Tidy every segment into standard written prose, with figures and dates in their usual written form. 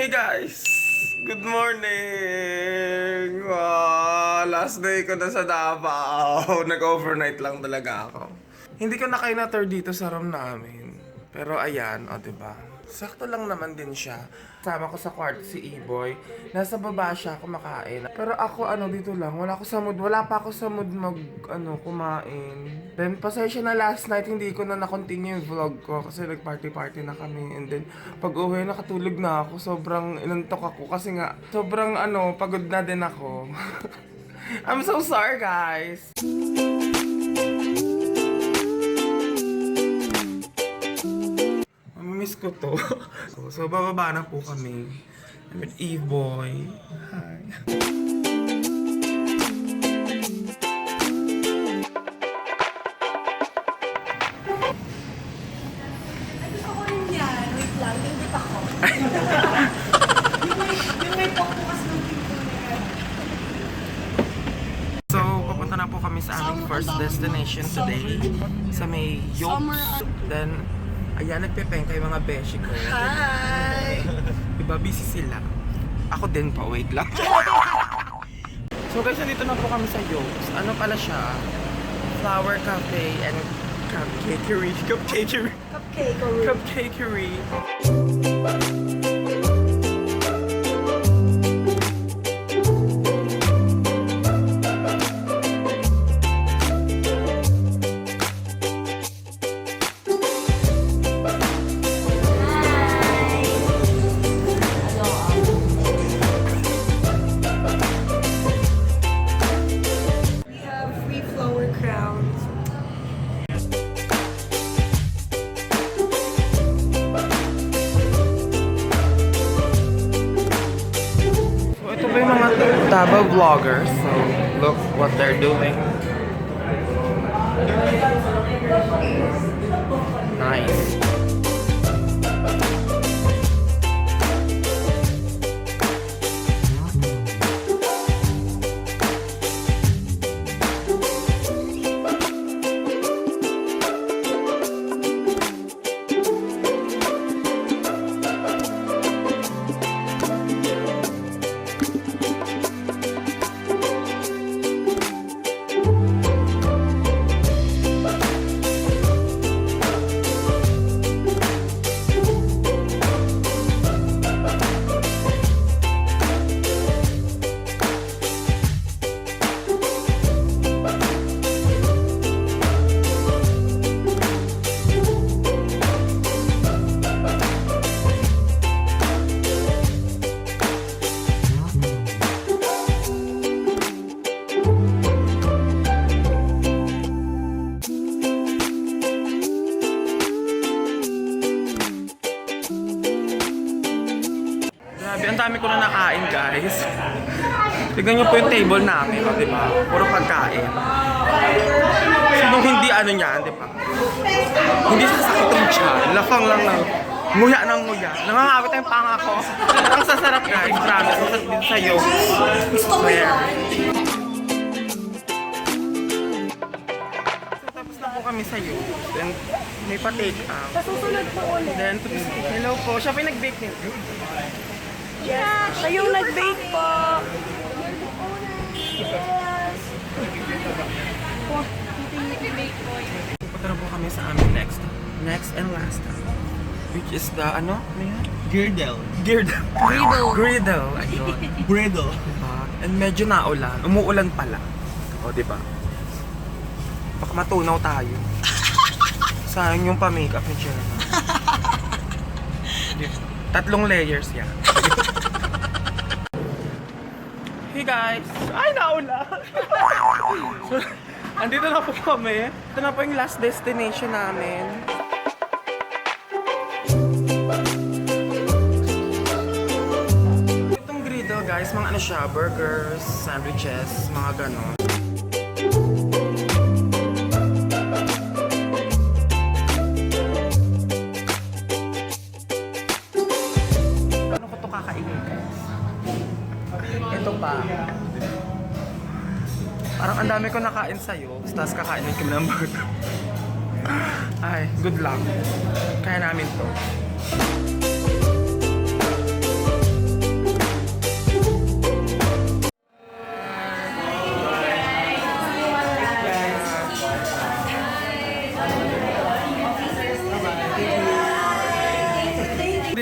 Hey guys! Good morning! Last day ko na sa Davao. Nag-overnight lang talaga ako. Hindi ko na kayo na-tour dito sa room namin. Pero ayan, diba? Sakto lang naman din siya. Sama ko sa kwarto si E-Boy. Nasa baba siya kumakain. Pero ako dito lang. Wala pa ako sa mood kumain. Then pasensya na last night hindi ko na na-continue yung vlog ko kasi nag-party na kami. And then pag uwi nakatulog na ako. Sobrang inantok ako kasi nga sobrang pagod na din ako. I'm so sorry guys. Miss ko to. So, bababa na po kami. I'm with E-Boy. Hi. Ako rin yan. Wait lang, hindi ako. Yung may pagbukas ng pinto na yan. So, papunta na po kami sa aming first destination today. Sa may Yokes. Then, ayan, nagpepengka yung mga beshi ko. Hi! Diba, busy sila. Ako din pa, wait lang. So guys, nandito na po kami sa Yokes. Ano pala siya? Flower Cafe and Cupcakery. Cupcakery. Cupcakery. We have free flower crowns. So ito ba yung mga Davao vloggers? So look what they're doing. Nice. Grabe, ang dami ko na nakain, guys. Tignan niyo po yung table namin, di ba? Puro pagkain. Sinong hindi niyan, di ba? Hindi sasakit yung tiyan. Lafang lang ng nguya ng nguya. Nangangawit ang panga ko. Ang sasarap, guys. Promise. Masarap din sa'yo. Swear. So, tapos na po kami sa'yo. Then, may pa-take out. Sa susunod po ulit. Then, hello po. Siya pa yung nag-bake nito. Yes. Siya yung nag-bake po. Pupunta na po kami sa aming next and last time. Which is the, Girdle. Girdle. Griddle. Ayun. Bridle. And medyo naulan. Umuulan pala. O, diba? Baka matunaw tayo. Sayang yung pa-makeup ni Jenna. 3 layers yan. Hey guys! Ay, naulan! So, andito na po kami. Ito na po yung last destination namin. Itong griddle guys, mga siya, burgers, sandwiches, mga ganon. Ano ko to kakainin guys? Ito pa. Parang ang dami ko nakain sa'yo, tapos kakainin kami ng burger. Ay, good luck. Kaya namin to.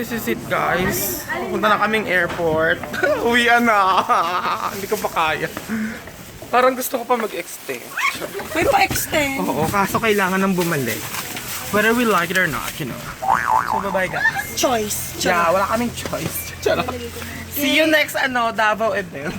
this is it guys. Punta na kaming airport. Uwian na. Hindi ko pa kaya. Parang gusto ko pa mag-extend. May pa-extend. Oo, kaso kailangan ng bumalik. Whether we like it or not, you know. So bye-bye guys. Choice. Yeah, wala kaming choice. Charot. See you next Davao event.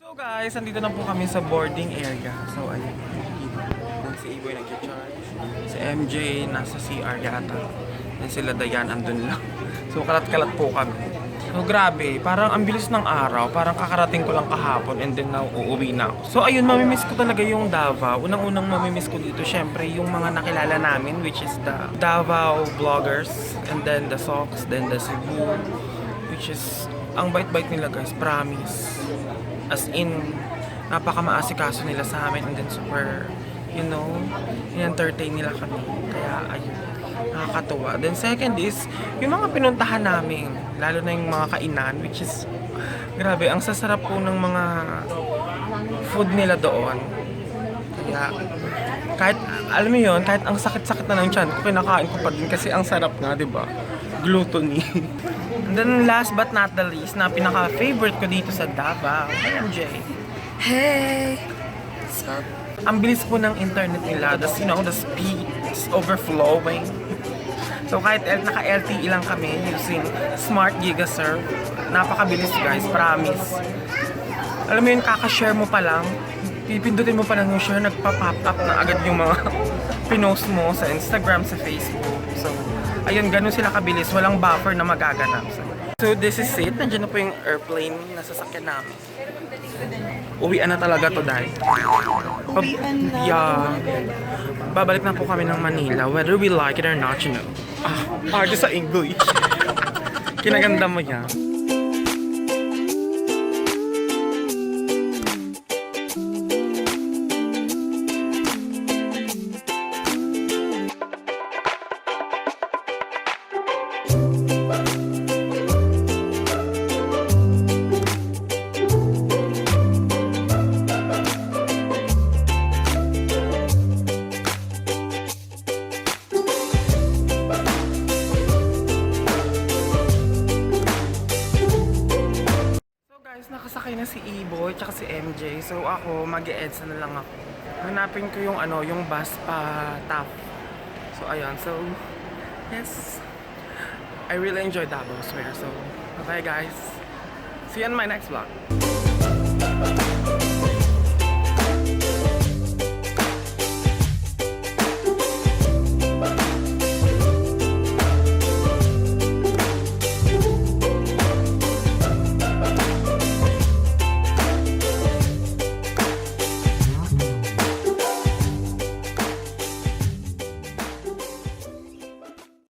So guys, andito na po kami sa boarding area. So ayun, si Iboy nag-charge. Si MJ nasa CR yata. And sila Dayan andun lang. So kalat-kalat po kami. So grabe, parang ang bilis ng araw. Parang kakarating ko lang kahapon and then now uuwi na ako. So ayun, mamimiss ko talaga yung Davao. Unang-unang mamimiss ko dito, syempre yung mga nakilala namin, which is the Davao vloggers, and then the Sox, then the Cebu, which is, ang bait-bait nila guys, promise. As in, napaka-maasikaso nila sa amin and then super, you know, in-entertain nila kami. Kaya ayun, nakakatuwa. Then second is, yung mga pinuntahan namin, lalo na yung mga kainan, which is, grabe, ang sasarap po ng mga food nila doon. Kaya, kahit, alam mo yun, kahit ang sakit-sakit na ng tiyan ko, kinakain ko pa din kasi ang sarap nga, di ba? Gluttony. And then last but not the least, na pinaka-favorite ko dito sa Davao, MJ. Hey! Ang bilis po ng internet nila, the, you know, the speed is overflowing. So kahit naka-LTE lang kami using Smart Gigasurf, napakabilis guys, promise. Alam mo yun, kakashare mo pa lang, pipindutin mo pa lang yung share, nagpa-pop up na agad yung mga pinost mo sa Instagram, sa Facebook. So, ayun, ganun sila kabilis, walang buffer na magaganap. So this is it, nandiyan na po yung airplane na sasakyan namin. Uwian na talaga to, dahil. Uwian na. Yeah. Babalik na po kami ng Manila, whether we like it or not, you know. Hard sa English. Kinaganda mo yan. Nakasakay na si Iboy tsaka si MJ. So ako, mag-e-EDSA na lang ako. Hanapin ko yung yung bus pa TAF. So ayun, so yes. I really enjoyed Davao, I swear. So bye guys. See you in my next vlog.